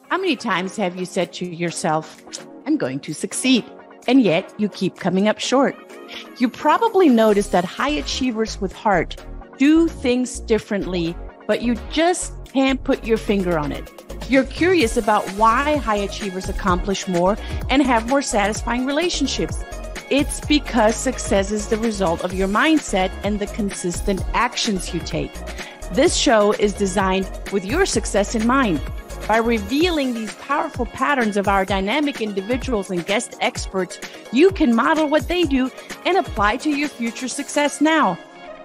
How many times have you said to yourself, I'm going to succeed, and yet you keep coming up short? You probably noticed that high achievers with heart do things differently, but you just can't put your finger on it. You're curious about why high achievers accomplish more and have more satisfying relationships. It's because success is the result of your mindset and the consistent actions you take. This show is designed with your success in mind. By revealing these powerful patterns of our dynamic individuals and guest experts, you can model what they do and apply to your future success now.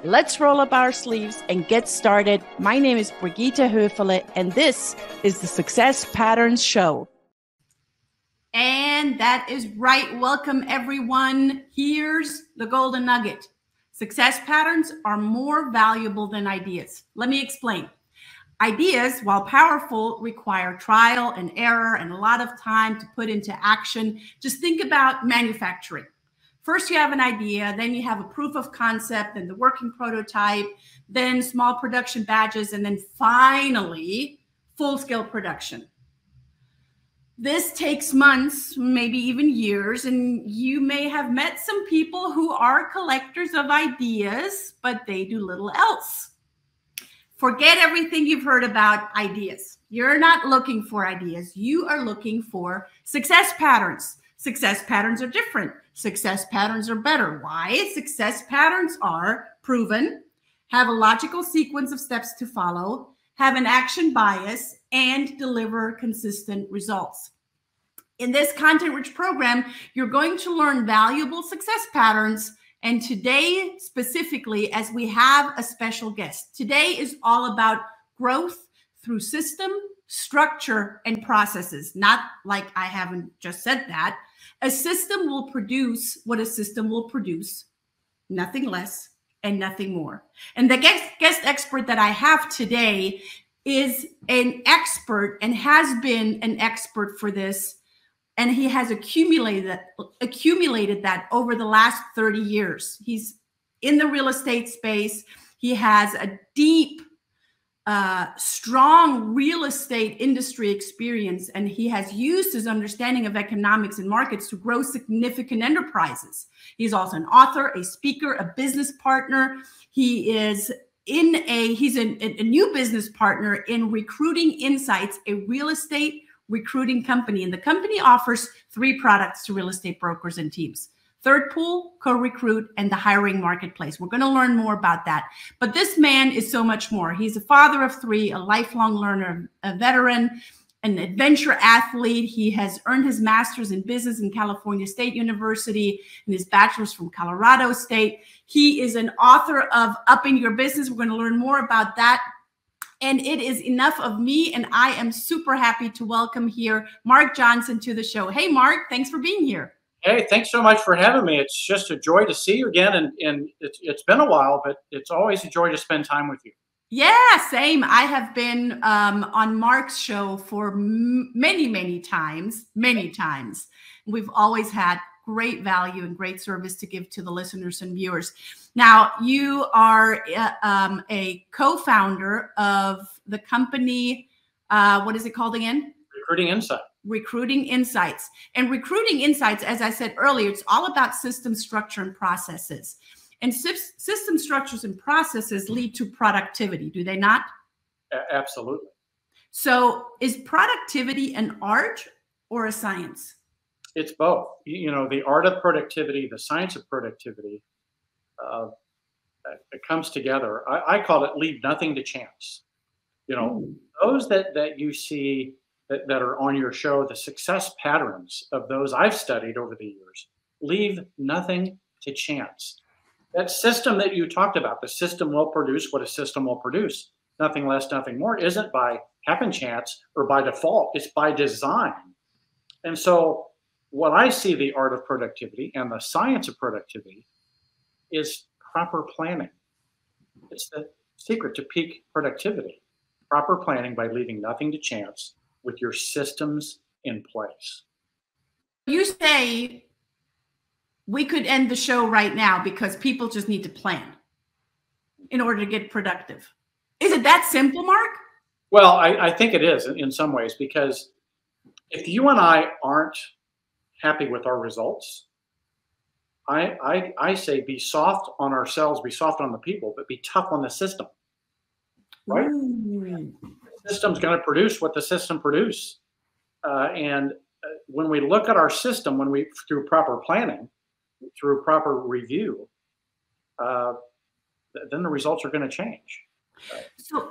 Let's roll up our sleeves and get started. My name is Brigitta Hoeferle, and this is the Success Patterns Show. And that is right. Welcome, everyone. Here's the golden nugget. Success patterns are more valuable than ideas. Let me explain. Ideas, while powerful, require trial and error and a lot of time to put into action. Just think about manufacturing. First, you have an idea, then you have a proof of concept, then the working prototype, then small production batches, and then finally, full-scale production. This takes months, maybe even years, and you may have met some people who are collectors of ideas, but they do little else. Forget everything you've heard about ideas. You're not looking for ideas. You are looking for success patterns. Success patterns are different. Success patterns are better. Why? Success patterns are proven, have a logical sequence of steps to follow, have an action bias, and deliver consistent results. In this content-rich program, you're going to learn valuable success patterns. And today, specifically, as we have a special guest, today is all about growth through system, structure, and processes. Not like I haven't just said that. A system will produce what a system will produce, nothing less and nothing more. And the guest expert that I have today is an expert and has been an expert for this. And he has accumulated that over the last 30 years. He's in the real estate space. He has a deep, strong real estate industry experience, and he has used his understanding of economics and markets to grow significant enterprises. He's also an author, a speaker, a business partner. He's a new business partner in Recruiting Insights, a real estate recruiting company. And the company offers 3 products to real estate brokers and teams: Third Pool, Co-Recruit, and the hiring marketplace. We're going to learn more about that. But this man is so much more. He's a father of 3, a lifelong learner, a veteran, an adventure athlete. He has earned his master's in business in California State University and his bachelor's from Colorado State. He is an author of Upping Your Business. We're going to learn more about that. And it is enough of me, and I am super happy to welcome here Mark Johnson to the show. Hey, Mark, thanks for being here. Hey, thanks so much for having me. It's just a joy to see you again, and it's been a while, but it's always a joy to spend time with you. Yeah, same. I have been on Mark's show for many times. We've always had great value and great service to give to the listeners and viewers. Now, you are a co-founder of the company, what is it called again? Recruiting Insight. Recruiting Insights. And Recruiting Insights, as I said earlier, it's all about system structure and processes. And system structures and processes lead to productivity, do they not? Absolutely. So is productivity an art or a science? It's both. You know, the art of productivity, the science of productivity, it comes together. I call it leave nothing to chance. You know, those that you see that are on your show, the success patterns of those I've studied over the years, leave nothing to chance. That system that you talked about, the system will produce what a system will produce, nothing less, nothing more, isn't by happen chance or by default, it's by design. And so what I see the art of productivity and the science of productivity is proper planning. It's the secret to peak productivity. Proper planning by leaving nothing to chance with your systems in place. You say we could end the show right now because people just need to plan in order to get productive. Is it that simple, Mark? Well, I think it is in some ways, because if you and I aren't happy with our results, I say be soft on ourselves, be soft on the people, but be tough on the system. Right? Ooh. The system's going to produce what the system produces. And when we look at our system, through proper planning, through proper review, then the results are going to change. So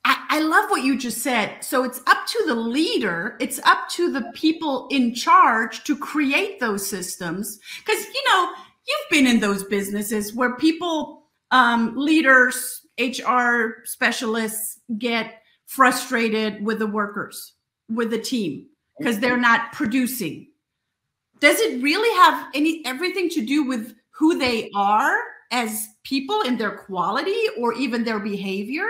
I love what you just said. So it's up to the leader, it's up to the people in charge to create those systems. Because, you've been in those businesses where people, leaders, HR specialists get frustrated with the workers, with the team, because they're not producing. Does it really have everything to do with who they are as people and their quality or even their behavior?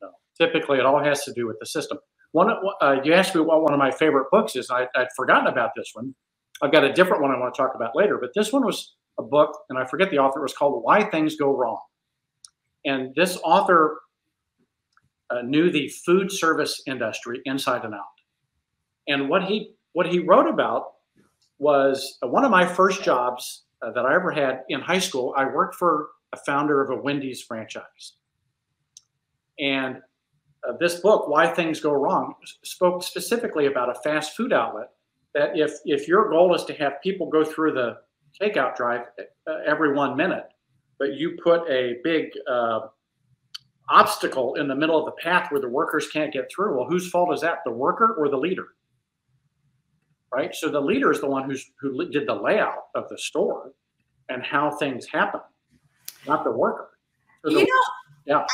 No. Typically, it all has to do with the system. You asked me what one of my favorite books is. I'd forgotten about this one. I've got a different one I want to talk about later, but this one was a book, and I forget the author. It was called Why Things Go Wrong. And this author knew the food service industry inside and out. And what he wrote about was one of my first jobs that I ever had in high school. I worked for a founder of a Wendy's franchise. And this book, Why Things Go Wrong, spoke specifically about a fast food outlet that if your goal is to have people go through the takeout drive every 1 minute, but you put a big obstacle in the middle of the path where the workers can't get through, well, whose fault is that, the worker or the leader? Right? So the leader is the one who did the layout of the store and how things happen, not the worker. So yeah.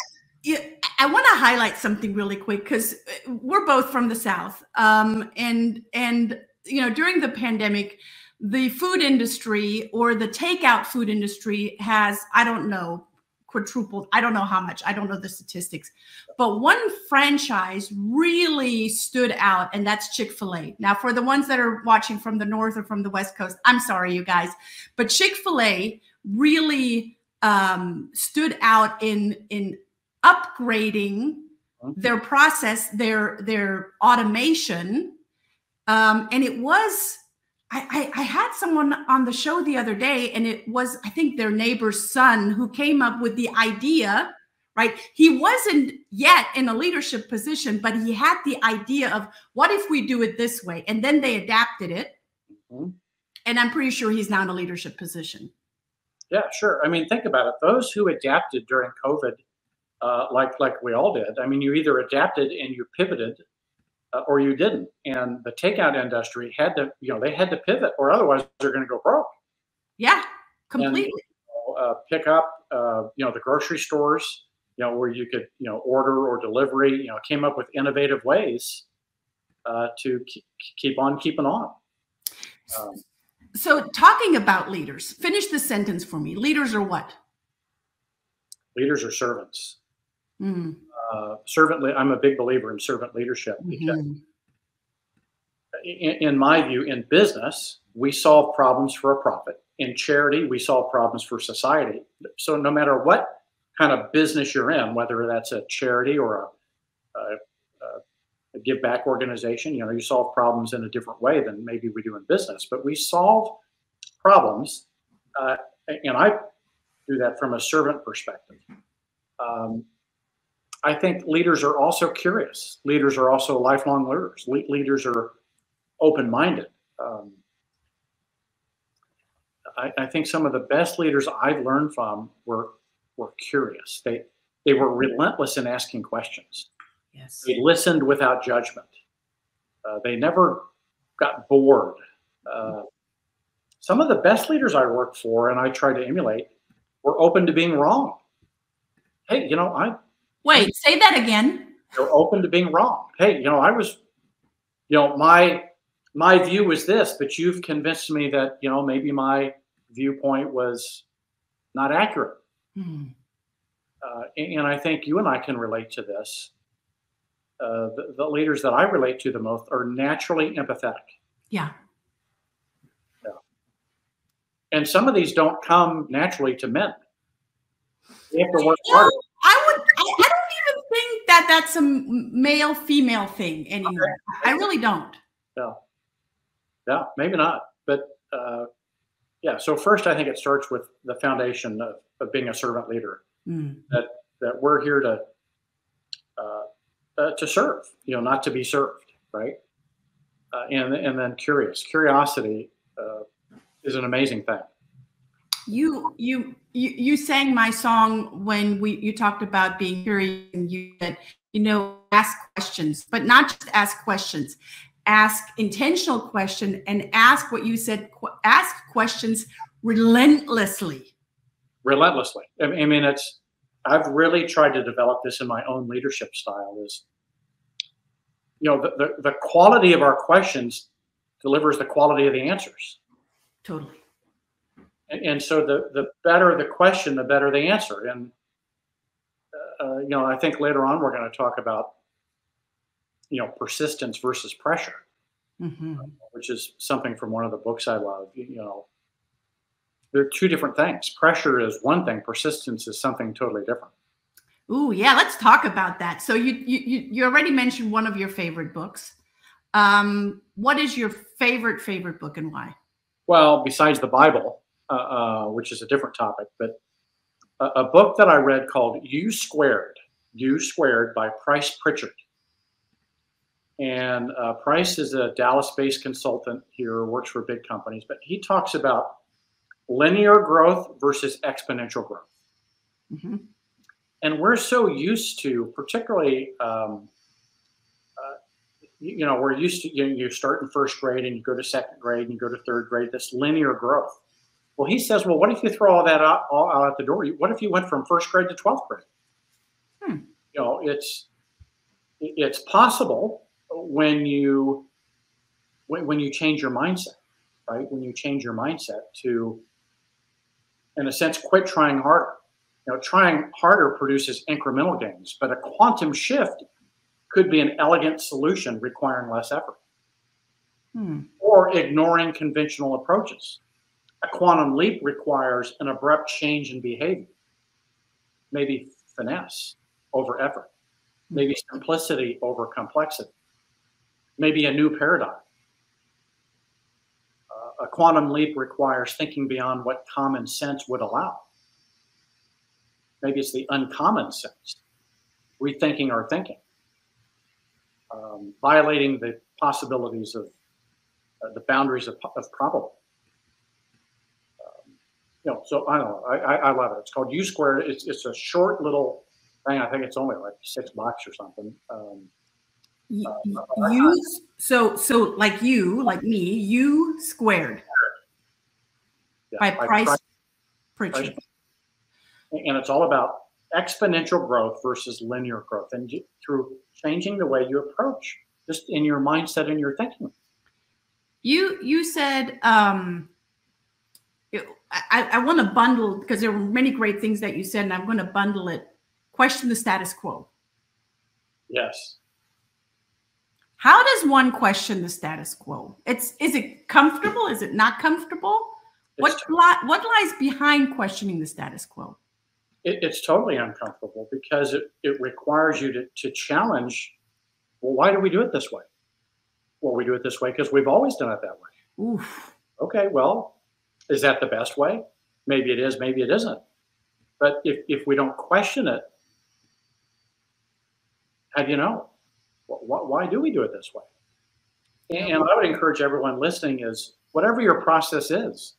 I want to highlight something really quick because we're both from the South, and during the pandemic, the food industry or the takeout food industry has, I don't know, quadrupled. I don't know how much. I don't know the statistics. But one franchise really stood out, and that's Chick-fil-A. Now, for the ones that are watching from the North or from the West Coast, I'm sorry, you guys. But Chick-fil-A really stood out in upgrading their process, their automation. And it was, I had someone on the show the other day, and it was, I think, their neighbor's son who came up with the idea, right? He wasn't yet in a leadership position, but he had the idea of what if we do it this way? And then they adapted it. Mm-hmm. And I'm pretty sure he's now in a leadership position. Yeah, sure. I mean, think about it. Those who adapted during COVID, like we all did, I mean, you either adapted and you pivoted, or you didn't. And the takeout industry had to, they had to pivot, or otherwise they're going to go broke. Yeah, completely. And, pick up, the grocery stores, where you could, order or delivery, came up with innovative ways to keep on keeping on. So talking about leaders, finish the sentence for me. Leaders are what? Leaders are servants. I'm a big believer in servant leadership. Because in my view, in business, we solve problems for a profit. In charity, we solve problems for society. So no matter what kind of business you're in, whether that's a charity or a give back organization, you solve problems in a different way than maybe we do in business. But we solve problems, and I do that from a servant perspective. I think leaders are also curious. Leaders are also lifelong learners. Leaders are open-minded. I think some of the best leaders I've learned from were curious. They were relentless in asking questions. Yes. They listened without judgment. They never got bored. Some of the best leaders I worked for and I tried to emulate were open to being wrong. Hey, Wait, say that again. They're open to being wrong. Hey, I was, my view was this, but you've convinced me that, maybe my viewpoint was not accurate. And I think you and I can relate to this. The leaders that I relate to the most are naturally empathetic. Yeah. And some of these don't come naturally to men. They have to work harder. I don't even think that that's a male-female thing anymore. I really don't. No. Yeah, maybe not. But yeah, so first I think it starts with the foundation of being a servant leader, that we're here to serve, not to be served, right? And then curiosity is an amazing thing. You sang my song when you talked about being curious, and you said, ask questions, but not just ask questions, ask intentional question, and ask what you said, ask questions relentlessly. Relentlessly. I mean, I've really tried to develop this in my own leadership style is, the quality of our questions delivers the quality of the answers. Totally. And so the better the question, the better the answer. And, I think later on we're going to talk about, persistence versus pressure, which is something from one of the books I love. They're two different things. Pressure is one thing. Persistence is something totally different. Ooh, yeah. Let's talk about that. So you already mentioned one of your favorite books. What is your favorite book and why? Well, besides the Bible, which is a different topic, but a book that I read called U Squared by Price Pritchard. And Price is a Dallas-based consultant here, works for big companies, but he talks about linear growth versus exponential growth. And we're so used to, particularly, we're used to, you start in first grade and you go to second grade and you go to third grade, this linear growth. Well, he says, well, what if you throw all that out the door? What if you went from first grade to 12th grade? It's possible when you change your mindset, right? When you change your mindset to, in a sense, quit trying harder. Trying harder produces incremental gains, but a quantum shift could be an elegant solution requiring less effort. Or ignoring conventional approaches. A quantum leap requires an abrupt change in behavior. Maybe finesse over effort. Maybe simplicity over complexity. Maybe a new paradigm. A quantum leap requires thinking beyond what common sense would allow. Maybe it's the uncommon sense, rethinking our thinking, violating the possibilities of the boundaries of probable. So I don't know. I love it. It's called U Squared. It's a short little thing. I think it's only like $6 or something. So like me, U Squared. Yeah, by Price Pritchard. And it's all about exponential growth versus linear growth, and through changing the way you approach, just in your mindset and your thinking. You said I want to bundle, because there were many great things that you said, and I'm going to bundle it. Question the status quo. Yes. How does one question the status quo? Is it comfortable? Is it not comfortable? What lies behind questioning the status quo? It's totally uncomfortable because it requires you to challenge. Well, why do we do it this way? Well, we do it this way because we've always done it that way. Oof. Okay, well, is that the best way? Maybe it is, maybe it isn't. But if we don't question it, how do you know? Why do we do it this way? And I would encourage everyone listening is, whatever your process is,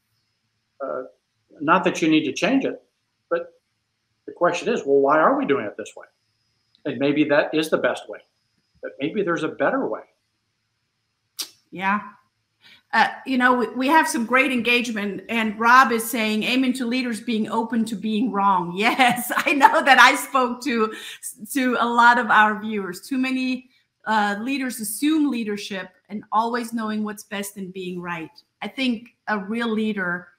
not that you need to change it, but the question is, well, why are we doing it this way? And maybe that is the best way, but maybe there's a better way. Yeah. We have some great engagement, and Rob is saying, aiming to leaders being open to being wrong. Yes, I know that I spoke to a lot of our viewers. Too many leaders assume leadership and always knowing what's best and being right. I think a real leader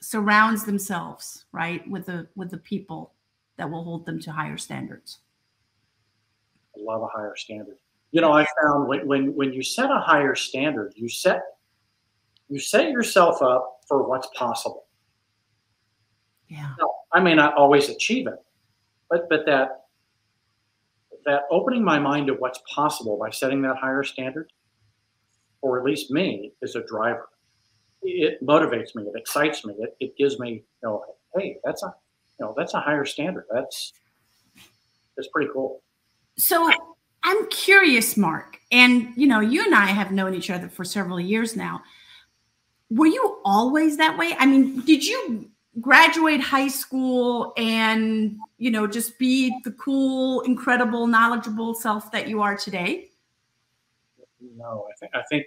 surrounds themselves, right, with the people that will hold them to higher standards. I love a higher standard. I found when you set a higher standard, you set yourself up for what's possible. Yeah. Now, I may not always achieve it, but that opening my mind to what's possible by setting that higher standard, or at least me, is a driver. It motivates me. It excites me. It gives me, hey, that's a higher standard. That's pretty cool. So I'm curious, Mark, and you and I have known each other for several years now. Were you always that way? I mean, did you graduate high school and, just be the cool, incredible, knowledgeable self that you are today? No, I think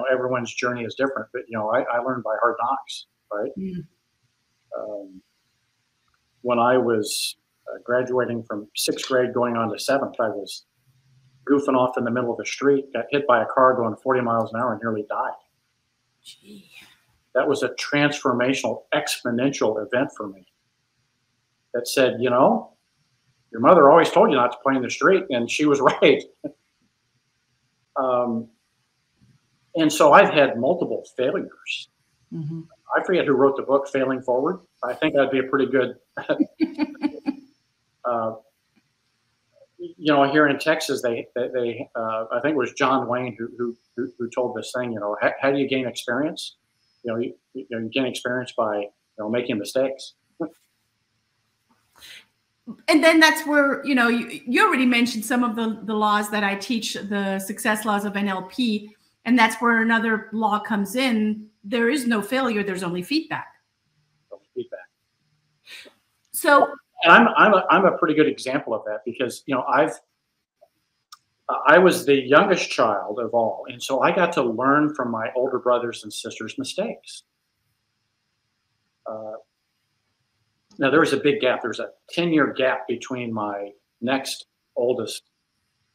everyone's journey is different, but I learned by hard knocks, right? Mm. When I was graduating from 6th grade going on to 7th, I was goofing off in the middle of the street, got hit by a car going 40 miles an hour and nearly died. Gee. That was a transformational, exponential event for me that said, your mother always told you not to play in the street, and she was right. And so I've had multiple failures. Mm-hmm. I forget who wrote the book, Failing Forward. I think that'd be a pretty good, here in Texas, they I think it was John Wayne who told this thing, how do you gain experience? You gain experience by, making mistakes. And then that's where, you already mentioned some of the laws that I teach, the success laws of NLP. And that's where another law comes in. There is no failure. There's only feedback. So, and I'm a pretty good example of that because, I was the youngest child of all. And so I got to learn from my older brothers and sisters' mistakes. Now there was a big gap. There's a 10-year gap between my next oldest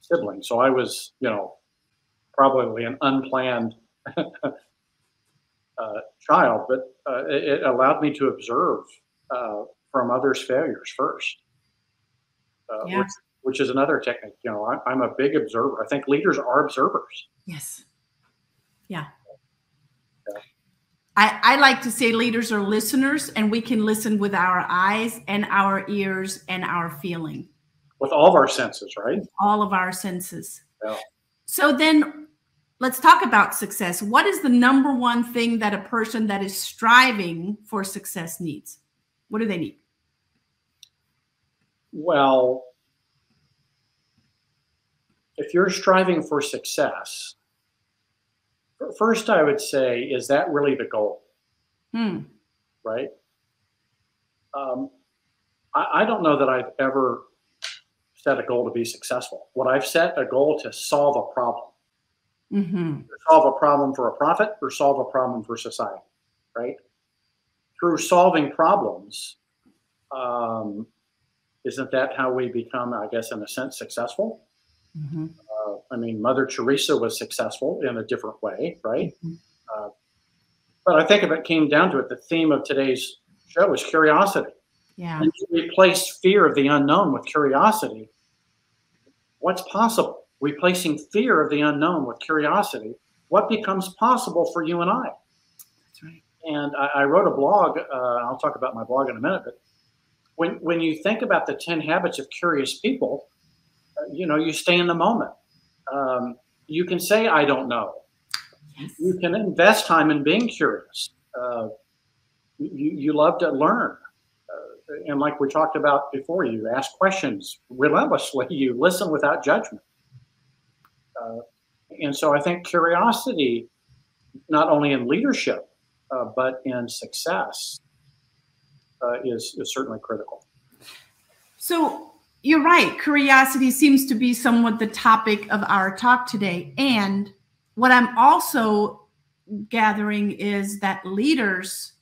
sibling. So I was, probably an unplanned child, but it allowed me to observe from others' failures first, which is another technique. I'm a big observer. I think leaders are observers. Yes. Yeah. I like to say leaders are listeners, and we can listen with our eyes and our ears and our feeling. With all of our senses, right? All of our senses. Yeah. So then let's talk about success. What is the number one thing that a person that is striving for success needs? What do they need? Well, if you're striving for success, first I would say, is that really the goal? Right? I don't know that I've ever set a goal to be successful. What I've set a goal to solve a problem. Mm-hmm. Solve a problem for a profit or solve a problem for society, right? Through solving problems, isn't that how we become, I guess, in a sense, successful? Mm-hmm. Mother Teresa was successful in a different way, right? Mm-hmm. But I think if it came down to it, the theme of today's show is curiosity. Yeah. And to replace fear of the unknown with curiosity, what's possible? Replacing fear of the unknown with curiosity, what becomes possible for you and I? That's right. And I wrote a blog, I'll talk about my blog in a minute, but when you think about the 10 habits of curious people, you stay in the moment. You can say, I don't know. Yes. You can invest time in being curious. You love to learn. And like we talked about before, you ask questions relentlessly. You listen without judgment. And so I think curiosity, not only in leadership, but in success, is certainly critical. So you're right. Curiosity seems to be somewhat the topic of our talk today. And what I'm also gathering is that leaders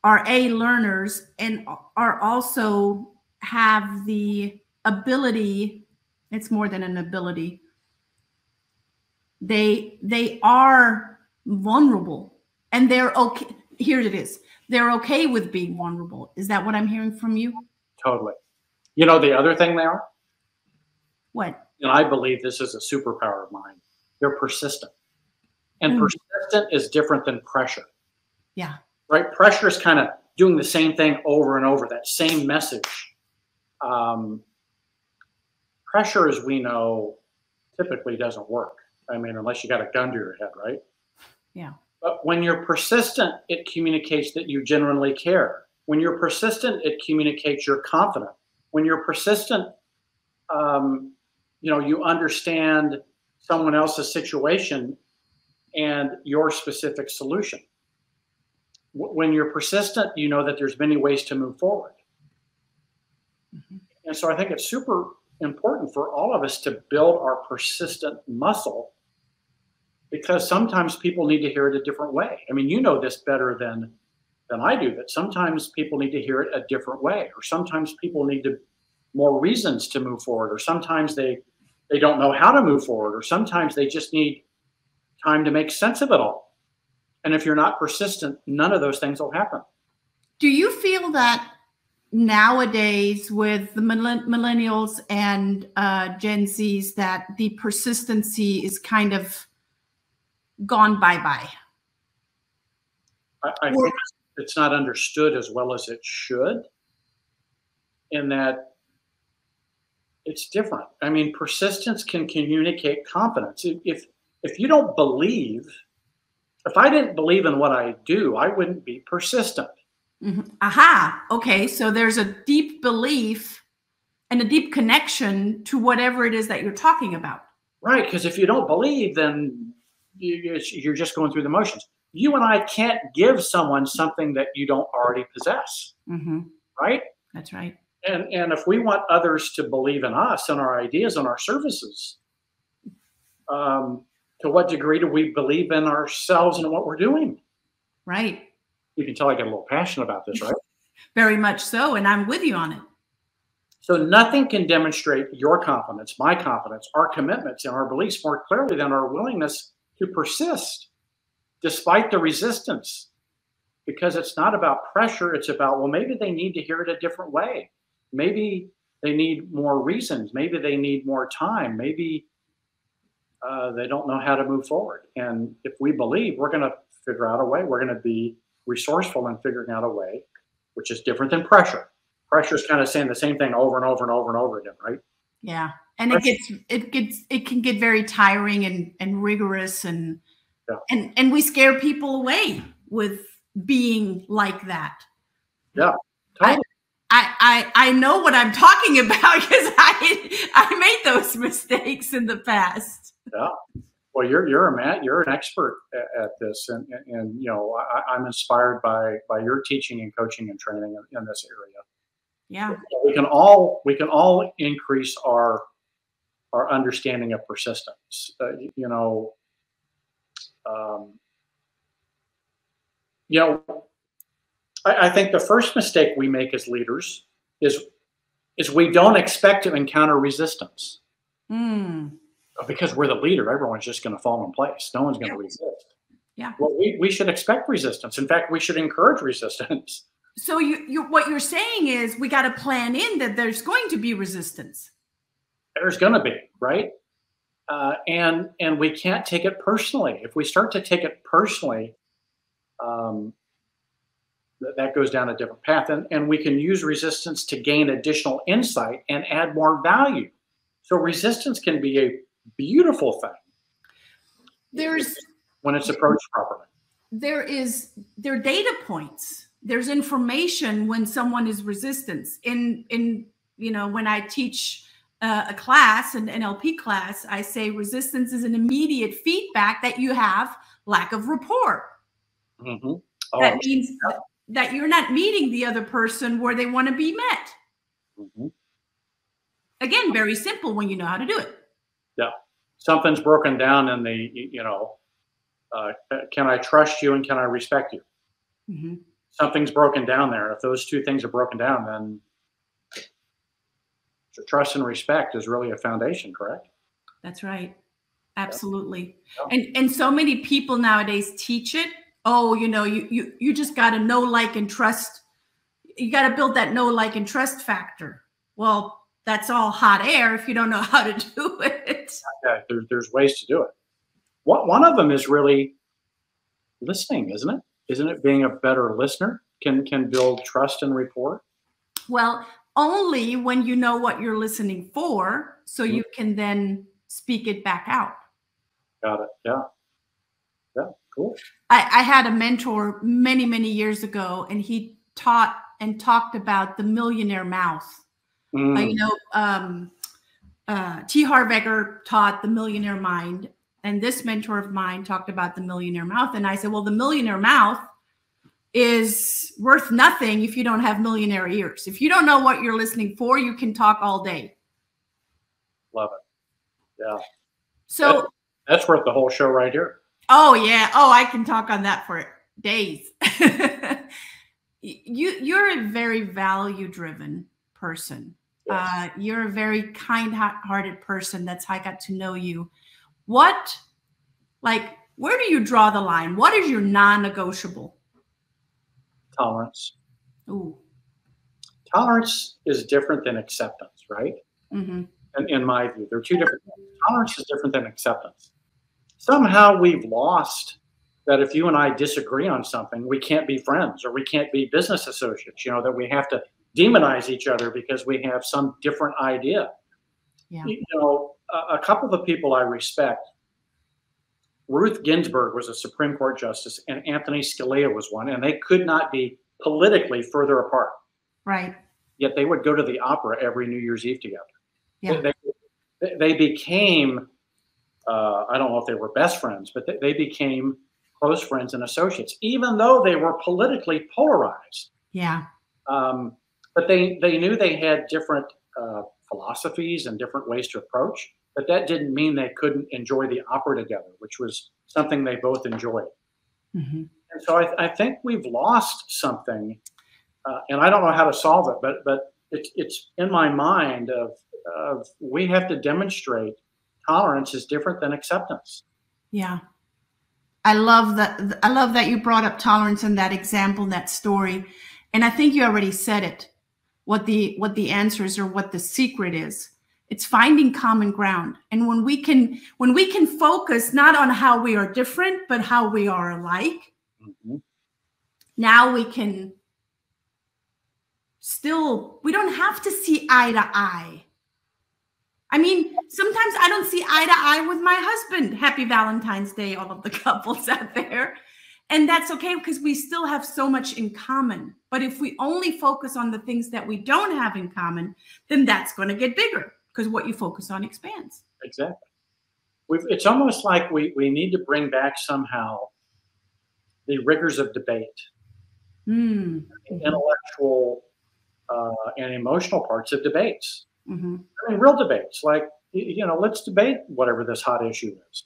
are learners and are also have the ability. It's more than an ability. They are vulnerable, and they're okay. Here it is. They're okay with being vulnerable. Is that what I'm hearing from you? Totally. The other thing they are? What? And I believe this is a superpower of mine. They're persistent. And persistent is different than pressure. Yeah. Right? Pressure is kind of doing the same thing over and over, that same message. Pressure, as we know, typically doesn't work. I mean, unless you got a gun to your head, right? Yeah. But when you're persistent, it communicates that you genuinely care. When you're persistent, it communicates you're confident. When you're persistent, you understand someone else's situation and your specific solution. When you're persistent, you know that there's many ways to move forward. Mm-hmm. And so I think it's super important for all of us to build our persistent muscle, because sometimes people need to hear it a different way. I mean, you know this better than I do, that sometimes people need to hear it a different way, or sometimes people need more reasons to move forward, or sometimes they don't know how to move forward, or sometimes they just need time to make sense of it all. And if you're not persistent, none of those things will happen. Do you feel that nowadays with the millennials and Gen Zs that the persistency is kind of gone bye-bye? I think it's not understood as well as it should, in that it's different. I mean, persistence can communicate confidence. If you don't believe, if I didn't believe in what I do, I wouldn't be persistent. Mm-hmm. Aha. Okay. So there's a deep belief and a deep connection to whatever it is that you're talking about. Right. Because if you don't believe, then you're just going through the motions. You and I can't give someone something that you don't already possess. Mm-hmm. Right. That's right. And if we want others to believe in us and our ideas and our services, to what degree do we believe in ourselves and what we're doing? Right. You can tell I get a little passionate about this, right? Very much so. And I'm with you on it. So nothing can demonstrate your confidence, my confidence, our commitments, and our beliefs more clearly than our willingness to persist despite the resistance. Because it's not about pressure. It's about, well, maybe they need to hear it a different way. Maybe they need more reasons. Maybe they need more time. Maybe they don't know how to move forward. And if we believe, we're going to figure out a way. We're going to be resourceful in figuring out a way, which is different than pressure. Pressure is kind of saying the same thing over and over and over and over again, right? Yeah. And it can get very tiring and rigorous and we scare people away with being like that. Yeah. Totally. I know what I'm talking about because I made those mistakes in the past. Yeah. Well, you're an expert at this, and I'm inspired by your teaching and coaching and training in this area. Yeah. We can all increase our understanding of persistence. I think the first mistake we make as leaders is we don't expect to encounter resistance. Because we're the leader, everyone's just going to fall in place. No one's going to resist. Yeah. Well, we should expect resistance. In fact, we should encourage resistance. So what you're saying is we got to plan in that there's going to be resistance. There's going to be, right? And we can't take it personally. If we start to take it personally, that goes down a different path. And we can use resistance to gain additional insight and add more value. So resistance can be a beautiful thing. When it's approached properly. There are data points. There's information when someone is resistant. When I teach a class, an NLP class, I say resistance is an immediate feedback that you have lack of rapport. Mm-hmm. That means that you're not meeting the other person where they want to be met. Mm-hmm. Again, very simple when you know how to do it. Yeah. Something's broken down in can I trust you and can I respect you? Mm-hmm. Something's broken down there. If those two things are broken down, then trust and respect is really a foundation, correct? That's right. Absolutely. Yeah. And so many people nowadays teach it. Oh, you just got to know, like, and trust. You got to build that know, like, and trust factor. Well, that's all hot air if you don't know how to do it. Yeah, there's ways to do it. One of them is really listening, isn't it? Isn't it being a better listener can build trust and rapport? Well, only when you know what you're listening for, so you can then speak it back out. Got it. Yeah. Yeah. Cool. I had a mentor many, many years ago, and he taught and talked about the millionaire mouth. You know, T. Harv Eker taught the millionaire mind, and this mentor of mine talked about the millionaire mouth. And I said, well, the millionaire mouth is worth nothing if you don't have millionaire ears. If you don't know what you're listening for, you can talk all day. Love it. Yeah. So that's worth the whole show right here. Oh yeah. Oh, I can talk on that for days. You're a very value-driven person. Yes. You're a very kind-hearted person. That's how I got to know you. Where do you draw the line? What is your non-negotiable? Tolerance. Ooh. Tolerance is different than acceptance, right? Mm-hmm. And in my view, they're two different things. Tolerance is different than acceptance. Somehow we've lost that if you and I disagree on something, we can't be friends or we can't be business associates, you know, that we have to demonize each other because we have some different idea. Yeah. You know, a couple of the people I respect, Ruth Ginsburg was a Supreme Court justice and Anthony Scalia was one, and they could not be politically further apart. Right. Yet they would go to the opera every New Year's Eve together. Yeah. They became, I don't know if they were best friends, but they became close friends and associates, even though they were politically polarized. Yeah. But they knew they had different philosophies and different ways to approach, but that didn't mean they couldn't enjoy the opera together, which was something they both enjoyed. Mm-hmm. And so I think we've lost something, and I don't know how to solve it, but it's in my mind of we have to demonstrate tolerance is different than acceptance. Yeah. I love that. I love that you brought up tolerance in that example, that story. And I think you already said it, what the answer is or what the secret is. It's finding common ground. And when we can focus not on how we are different, but how we are alike, mm-hmm. Now we can we don't have to see eye to eye. I mean, sometimes I don't see eye to eye with my husband. Happy Valentine's Day, all of the couples out there. And that's okay because we still have so much in common. But if we only focus on the things that we don't have in common, then that's going to get bigger because what you focus on expands. Exactly. It's almost like we need to bring back somehow the rigors of debate, intellectual and emotional parts of debates. Mm-hmm. I mean, real debates, like, you know, let's debate whatever this hot issue is.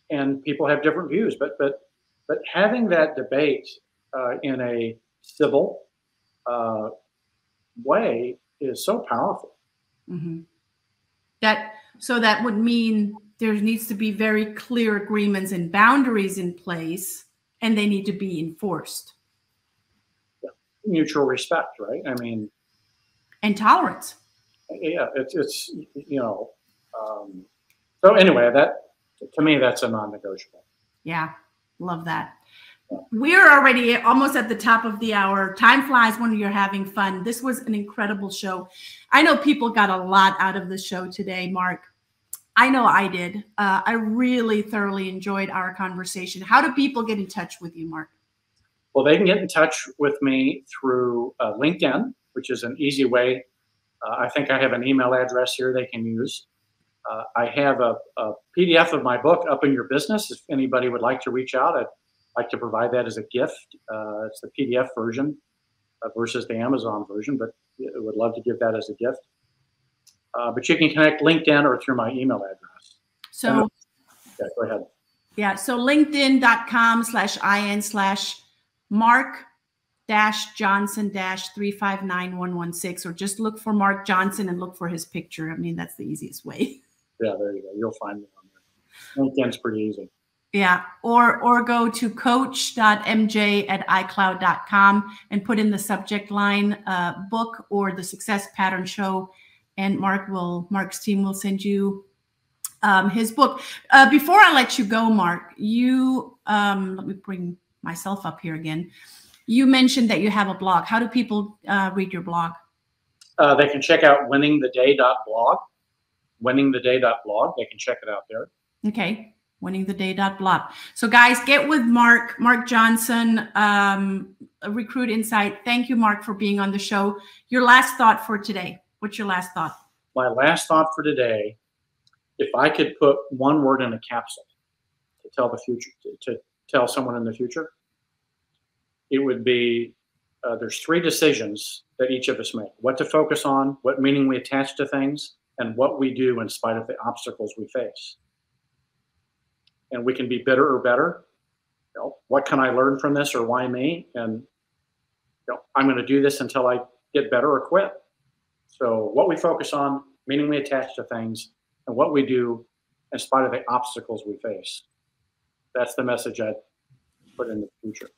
And people have different views, but having that debate in a civil way is so powerful. Mm-hmm. That would mean there needs to be very clear agreements and boundaries in place, and they need to be enforced. Yeah. Mutual respect, right? I mean, and tolerance. Yeah, it's you know. So anyway, that to me that's a non-negotiable. Yeah, love that. Yeah. We're already almost at the top of the hour. Time flies when you're having fun. This was an incredible show. I know people got a lot out of the show today, Mark. I know I did. I really thoroughly enjoyed our conversation. How do people get in touch with you, Mark? Well, they can get in touch with me through LinkedIn, which is an easy way. I think I have an email address here they can use. I have a PDF of my book, Up in Your Business. If anybody would like to reach out, I'd like to provide that as a gift. It's the PDF version versus the Amazon version, but I would love to give that as a gift. But you can connect LinkedIn or through my email address. So, yeah, go ahead. Yeah, so linkedin.com/Mark-Johnson-359116, or just look for Mark Johnson and look for his picture. I mean, that's the easiest way. Yeah, there you go. You'll find me on there. LinkedIn's pretty easy. Yeah, or go to coach.mj@icloud.com and put in the subject line book or the Success Pattern Show, and Mark's team will send you his book. Before I let you go, Mark, you let me bring myself up here again. You mentioned that you have a blog. How do people read your blog? They can check out winningtheday.blog. Winningtheday.blog. They can check it out there. Okay. winningtheday.blog. So guys, get with Mark Johnson, Recruit Insight. Thank you, Mark, for being on the show. Your last thought for today. What's your last thought? My last thought for today, if I could put one word in a capsule to tell the future, to tell someone in the future, it would be, there's 3 decisions that each of us make: what to focus on, what meaning we attach to things, and what we do in spite of the obstacles we face. And we can be bitter or better. You know, what can I learn from this, or why me? And I'm going to do this until I get better or quit. So what we focus on, meaning we attach to things, and what we do in spite of the obstacles we face. That's the message I'd put in the future.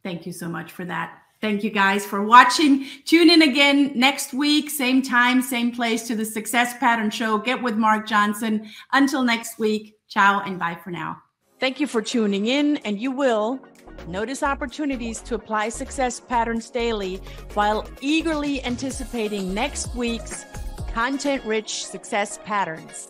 Thank you so much for that. Thank you guys for watching. Tune in again next week, same time, same place, to the Success Pattern Show. Get with Mark Johnson. Until next week, ciao and bye for now. Thank you for tuning in, and you will notice opportunities to apply success patterns daily while eagerly anticipating next week's content-rich success patterns.